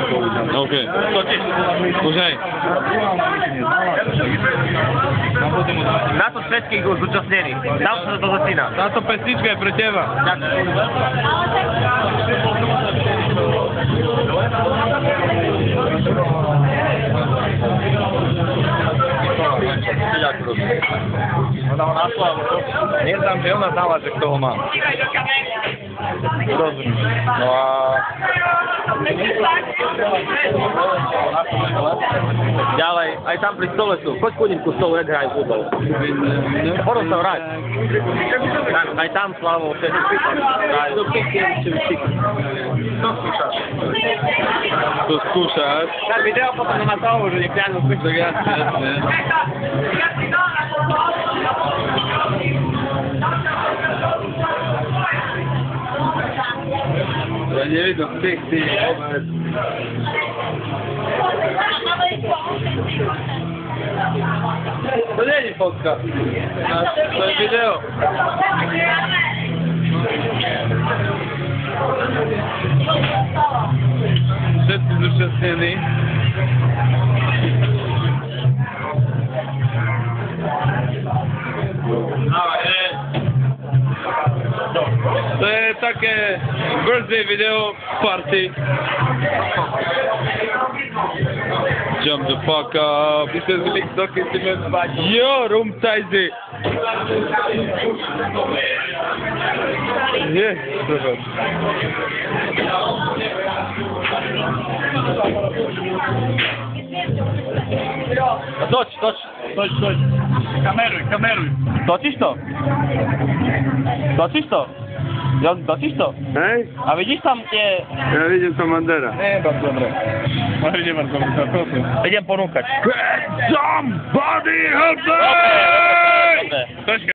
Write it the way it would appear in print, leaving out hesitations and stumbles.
Okej. Później. Na to všetkých už zúčastnených. Tam sa to začína. Táto pesnička je pre teba. Neznám, že ona znala, že kto ho má. Rozumiem. No a... Ďalej, aj tam pri stole sú. Choď ku ním ku stolu, jak hrajú futbal. Potom sa vrať. Aj tam Slavo, všetci. To skúšaš? Tak video potom na toho, že nech ťahnú skúšať. Tak jasne, jasne. Ja nevidno, ty. To nie je fotka. To je video. Všetci zúčastnení. To je také birthday video party. Jump the fuck up. This is Lick Doki Simmons. Yo, room size. Nie, proszę. Toč. Kameruj. Točíš to? Točíš to? Hej? A vidíš tam tie... Ja vidím tam Mandera. Nie, bardzo dobre. Nie bardzo dobre, proszę. Idem ponúkať. Somebody help me!